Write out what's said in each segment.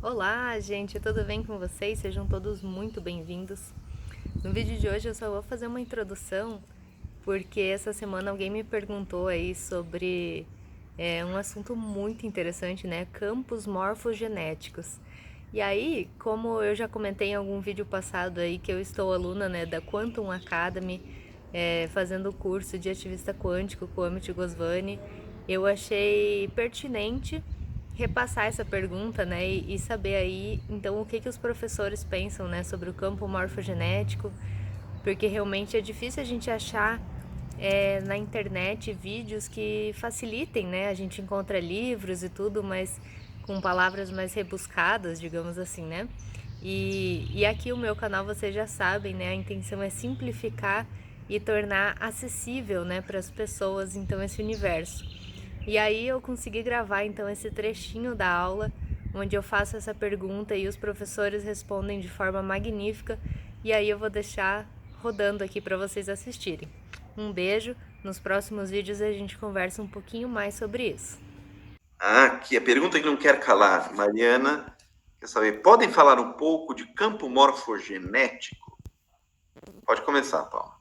Olá, gente, tudo bem com vocês? Sejam todos muito bem-vindos. No vídeo de hoje eu só vou fazer uma introdução, porque essa semana alguém me perguntou aí sobre um assunto muito interessante, né? Campos morfogenéticos. E aí, como eu já comentei em algum vídeo passado aí que eu estou aluna, né, da Quantum Academy, fazendo o curso de ativista quântico com o Amit Goswami, eu achei pertinente repassar essa pergunta, né, e saber aí, então, o que que os professores pensam, né, sobre o campo morfogenético, porque realmente é difícil a gente achar na internet vídeos que facilitem, né, a gente encontra livros e tudo, mas com palavras mais rebuscadas, digamos assim, né, e aqui o meu canal, vocês já sabem, né, a intenção é simplificar e tornar acessível, né, para as pessoas, então, esse universo. E aí eu consegui gravar então esse trechinho da aula, onde eu faço essa pergunta e os professores respondem de forma magnífica, e aí eu vou deixar rodando aqui para vocês assistirem. Um beijo, nos próximos vídeos a gente conversa um pouquinho mais sobre isso. Aqui a pergunta que não quer calar, Mariana, quer saber, podem falar um pouco de campo morfogenético? Pode começar, Paula.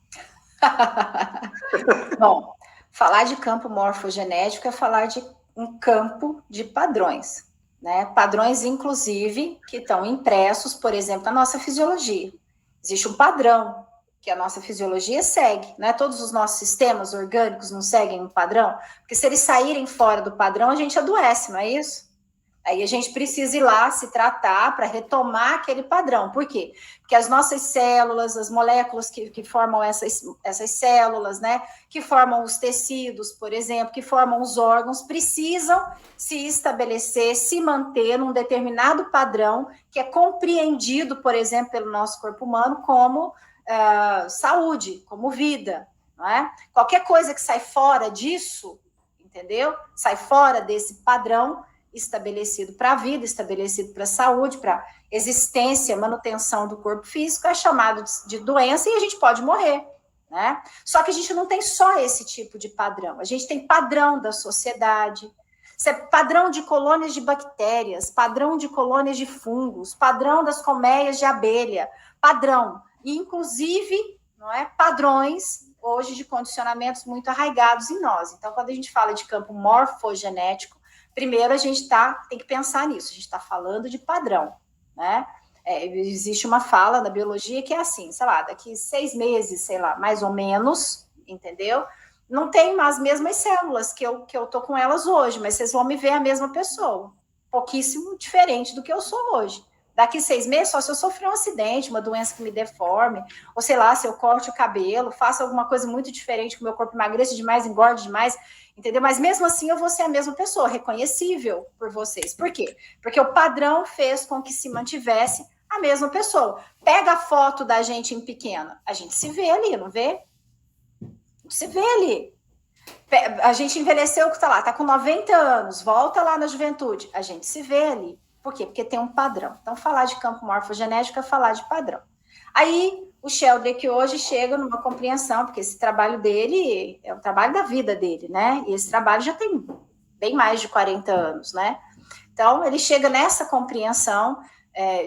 Bom, falar de campo morfogenético é falar de um campo de padrões, né? Padrões, inclusive, que estão impressos, por exemplo, na nossa fisiologia. Existe um padrão que a nossa fisiologia segue, né? Todos os nossos sistemas orgânicos não seguem um padrão, porque se eles saírem fora do padrão, a gente adoece, não é isso? Aí a gente precisa ir lá se tratar para retomar aquele padrão. Por quê? Porque as nossas células, as moléculas que formam essas células, né? Que formam os tecidos, por exemplo, que formam os órgãos, precisam se estabelecer, se manter num determinado padrão que é compreendido, por exemplo, pelo nosso corpo humano como saúde, como vida. Não é? Qualquer coisa que sai fora disso, entendeu? Sai fora desse padrão estabelecido para a vida, estabelecido para a saúde, para existência, manutenção do corpo físico, é chamado de doença e a gente pode morrer, né? Só que a gente não tem só esse tipo de padrão, a gente tem padrão da sociedade, padrão de colônias de bactérias, padrão de colônias de fungos, padrão das colmeias de abelha, padrão, e inclusive, não é, padrões hoje de condicionamentos muito arraigados em nós. Então, quando a gente fala de campo morfogenético, primeiro a gente tem que pensar nisso, a gente está falando de padrão, né? Existe uma fala na biologia que é assim, sei lá, daqui 6 meses, sei lá, mais ou menos, entendeu? Não tem as mesmas células que eu tô com elas hoje, mas vocês vão me ver a mesma pessoa, pouquíssimo diferente do que eu sou hoje. Daqui 6 meses, só se eu sofrer um acidente, uma doença que me deforme, ou sei lá, se eu corte o cabelo, faça alguma coisa muito diferente, que o meu corpo emagreça demais, engorde demais, entendeu? Mas mesmo assim eu vou ser a mesma pessoa, reconhecível por vocês. Por quê? Porque o padrão fez com que se mantivesse a mesma pessoa. Pega a foto da gente em pequena, a gente se vê ali, não vê? A gente se vê ali. A gente envelheceu, que tá lá, tá com 90 anos, volta lá na juventude, a gente se vê ali. Por quê? Porque tem um padrão. Então, falar de campo morfogenético é falar de padrão. Aí, o Sheldrake hoje chega numa compreensão, porque esse trabalho dele é o trabalho da vida dele, né? E esse trabalho já tem bem mais de 40 anos, né? Então, ele chega nessa compreensão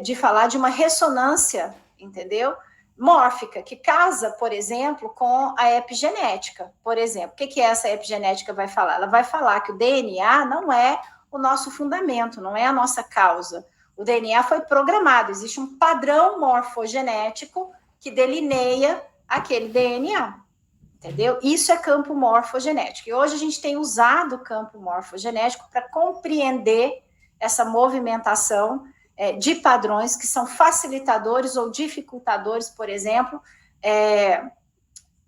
de falar de uma ressonância, entendeu? Mórfica, que casa, por exemplo, com a epigenética. Por exemplo, o que essa epigenética vai falar? Ela vai falar que o DNA não é o nosso fundamento, não é a nossa causa. O DNA foi programado, existe um padrão morfogenético que delineia aquele DNA, entendeu? Isso é campo morfogenético. E hoje a gente tem usado o campo morfogenético para compreender essa movimentação de padrões que são facilitadores ou dificultadores, por exemplo,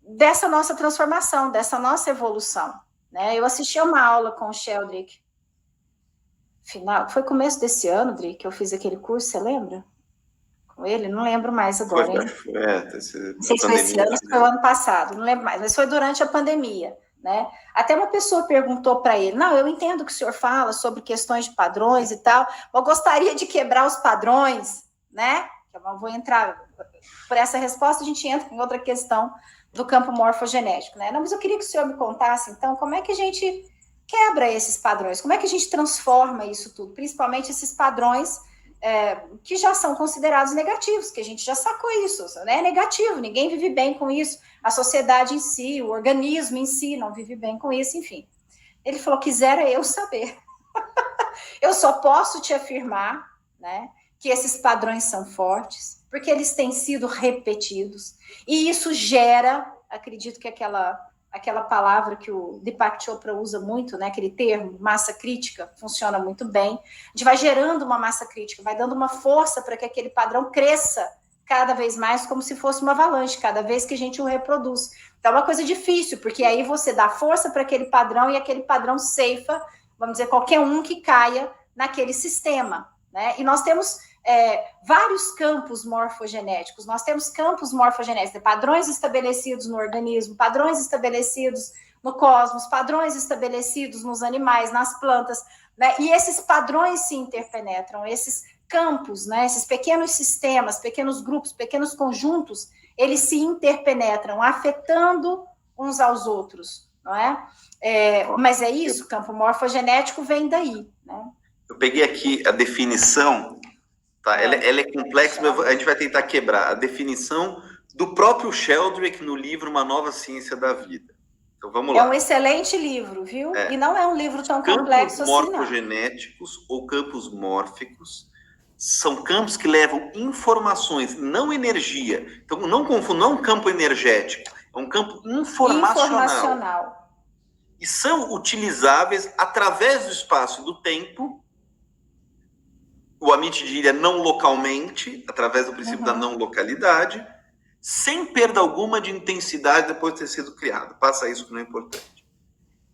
dessa nossa transformação, dessa nossa evolução. Né? Eu assisti a uma aula com o Sheldrake, foi começo desse ano, Dri, que eu fiz aquele curso, você lembra? Com ele? Não lembro mais agora, hein? Não sei se foi esse ano ou se foi o ano passado, não lembro mais, mas foi durante a pandemia. Né? Até uma pessoa perguntou para ele, não, eu entendo que o senhor fala sobre questões de padrões e tal, eu gostaria de quebrar os padrões, né? Eu vou entrar, por essa resposta a gente entra em outra questão do campo morfogenético, né? Não, mas eu queria que o senhor me contasse, então, como é que a gente quebra esses padrões, como é que a gente transforma isso tudo, principalmente esses padrões que já são considerados negativos, que a gente já sacou isso, né? É negativo, ninguém vive bem com isso, a sociedade em si, o organismo em si não vive bem com isso, enfim. Ele falou, quisera eu saber. Eu só posso te afirmar, né, que esses padrões são fortes, porque eles têm sido repetidos, e isso gera, acredito que aquela palavra que o Deepak Chopra usa muito, né, aquele termo, massa crítica, funciona muito bem. A gente vai gerando uma massa crítica, vai dando uma força para que aquele padrão cresça cada vez mais, como se fosse uma avalanche, cada vez que a gente o reproduz. Então é uma coisa difícil, porque aí você dá força para aquele padrão e aquele padrão ceifa, vamos dizer, qualquer um que caia naquele sistema, né? E nós temos vários campos morfogenéticos, nós temos campos morfogenéticos, padrões estabelecidos no organismo, padrões estabelecidos no cosmos, padrões estabelecidos nos animais, nas plantas, né? E esses padrões se interpenetram, esses campos, né? Esses pequenos sistemas, pequenos grupos, pequenos conjuntos, eles se interpenetram, afetando uns aos outros, não é? Mas é isso, o campo morfogenético vem daí, né? Eu peguei aqui a definição, tá? Ela é complexa, mas a gente vai tentar quebrar a definição do próprio Sheldrake no livro Uma Nova Ciência da Vida. Então vamos lá. É um excelente livro, viu? E não é um livro tão complexo assim, não. Campos morfogenéticos ou campos mórficos são campos que levam informações, não energia. Então não confunda, não é um campo energético, é um campo informacional. E são utilizáveis através do espaço e do tempo. O Amit diria não localmente, através do princípio da não localidade, sem perda alguma de intensidade depois de ter sido criado. Passa isso que não é importante.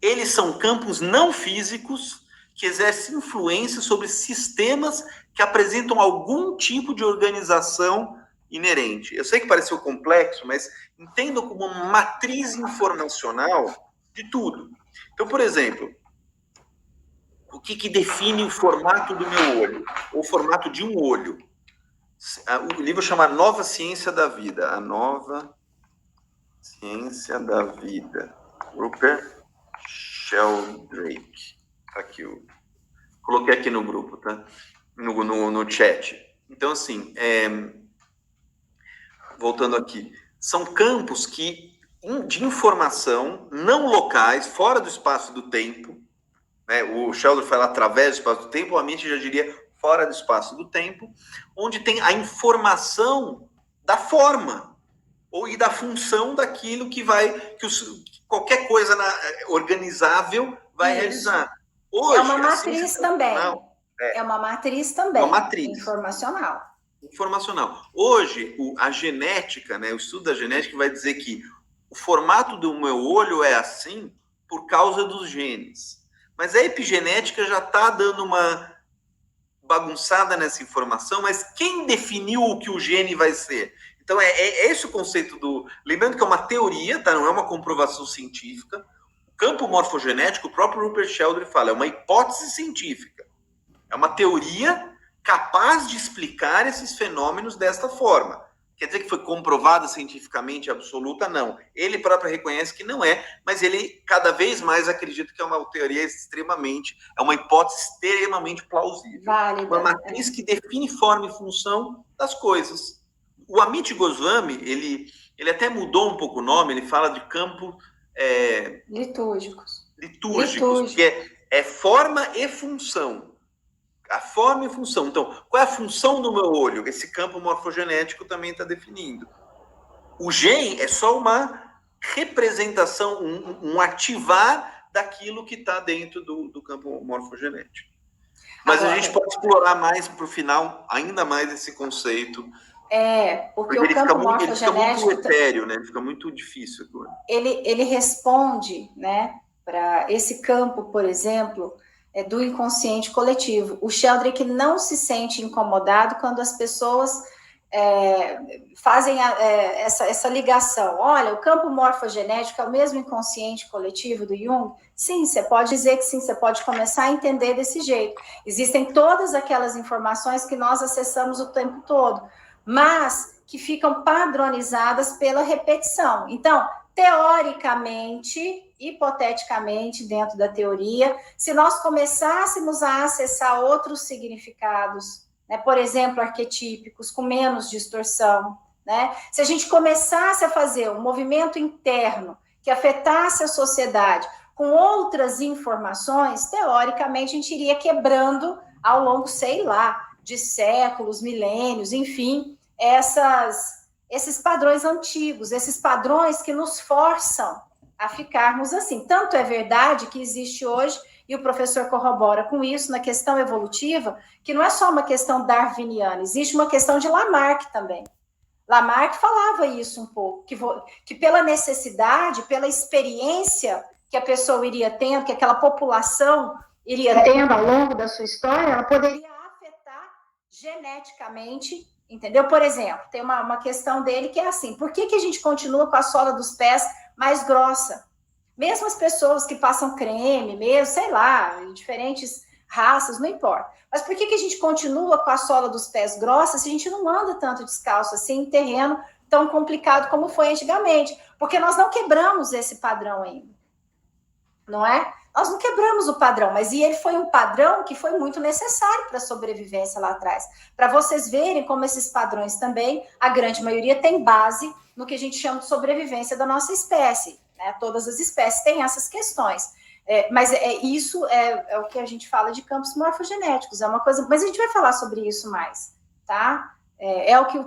Eles são campos não físicos que exercem influência sobre sistemas que apresentam algum tipo de organização inerente. Eu sei que pareceu complexo, mas entendam como uma matriz informacional de tudo. Então, por exemplo, o que define o formato do meu olho? Ou o formato de um olho? O livro chama Nova Ciência da Vida. A Nova Ciência da Vida. Rupert Sheldrake. Aqui, eu coloquei aqui no grupo, tá? No chat. Então, assim, voltando aqui, são campos de informação não locais, fora do espaço e do tempo, né? O Sheldrake fala através do espaço do tempo, a mente já diria fora do espaço e do tempo, onde tem a informação da forma e da função daquilo que qualquer coisa organizável vai realizar. Hoje, é uma matriz também. É uma matriz também. Uma matriz. Informacional. Hoje, a genética, né, o estudo da genética vai dizer que o formato do meu olho é assim por causa dos genes. Mas a epigenética já está dando uma bagunçada nessa informação, mas quem definiu o que o gene vai ser? Então, é esse o conceito Lembrando que é uma teoria, tá? Não é uma comprovação científica. O campo morfogenético, o próprio Rupert Sheldrake fala, é uma hipótese científica. É uma teoria capaz de explicar esses fenômenos desta forma. Quer dizer que foi comprovada cientificamente absoluta? Não. Ele próprio reconhece que não é, mas ele cada vez mais acredita que é uma teoria é uma hipótese extremamente plausível. Válida. Uma matriz que define forma e função das coisas. O Amit Goswami, ele até mudou um pouco o nome, ele fala de campo... litúrgicos, que é forma e função. A forma e função. Então, qual é a função do meu olho? Esse campo morfogenético também está definindo. O gene é só uma representação, um ativar daquilo que está dentro do campo morfogenético. Mas agora, a gente pode explorar mais para o final, ainda mais esse conceito. Porque o campo morfogenético... Ele fica muito etéreo, né? Ele fica muito difícil. Ele responde, né, para esse campo, por exemplo... do inconsciente coletivo. O Sheldrake não se sente incomodado quando as pessoas fazem essa ligação. Olha, o campo morfogenético é o mesmo inconsciente coletivo do Jung? Sim, você pode dizer que sim, você pode começar a entender desse jeito. Existem todas aquelas informações que nós acessamos o tempo todo, mas que ficam padronizadas pela repetição. Então, teoricamente, hipoteticamente, dentro da teoria, se nós começássemos a acessar outros significados né? Por exemplo, arquetípicos, com menos distorção, né? Se a gente começasse a fazer um movimento interno que afetasse a sociedade com outras informações, teoricamente a gente iria quebrando ao longo, sei lá, de séculos, milênios, enfim, esses padrões antigos, esses padrões que nos forçam a ficarmos assim. Tanto é verdade que existe hoje, e o professor corrobora com isso, na questão evolutiva, que não é só uma questão darwiniana, existe uma questão de Lamarck também. Lamarck falava isso um pouco, que pela necessidade, pela experiência que a pessoa iria tendo, que aquela população iria tendo ao longo da sua história, ela poderia afetar geneticamente, entendeu? Por exemplo, tem uma questão dele que é assim, por que a gente continua com a sola dos pés mais grossa? Mesmo as pessoas que passam creme, mesmo, sei lá, em diferentes raças, não importa. Mas por que a gente continua com a sola dos pés grossa se a gente não anda tanto descalço assim em terreno tão complicado como foi antigamente? Porque nós não quebramos esse padrão ainda, não é? Nós não quebramos o padrão, mas ele foi um padrão que foi muito necessário para a sobrevivência lá atrás. Para vocês verem como esses padrões também, a grande maioria tem base no que a gente chama de sobrevivência da nossa espécie, né? Todas as espécies têm essas questões. Mas isso é o que a gente fala de campos morfogenéticos, é uma coisa, mas a gente vai falar sobre isso mais, tá? É o que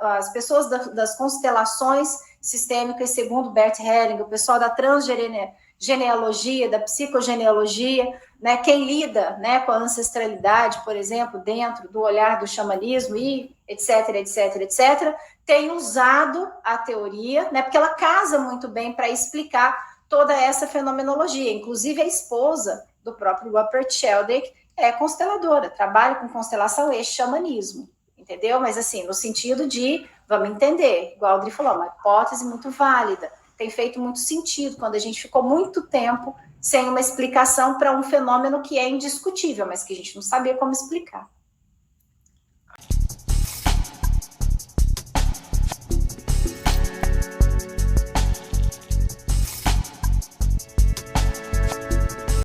as pessoas das constelações sistêmicas, segundo Bert Hellinger, o pessoal da transgenealogia, da psicogenealogia, né, quem lida, né, com a ancestralidade, por exemplo, dentro do olhar do xamanismo e etc, etc, etc, tem usado a teoria, né, porque ela casa muito bem para explicar toda essa fenomenologia. Inclusive, a esposa do próprio Rupert Sheldrake é consteladora, trabalha com constelação e xamanismo, entendeu? Mas, assim, no sentido de, vamos entender, igual a Audrey falou, uma hipótese muito válida, tem feito muito sentido quando a gente ficou muito tempo sem uma explicação para um fenômeno que é indiscutível, mas que a gente não sabia como explicar.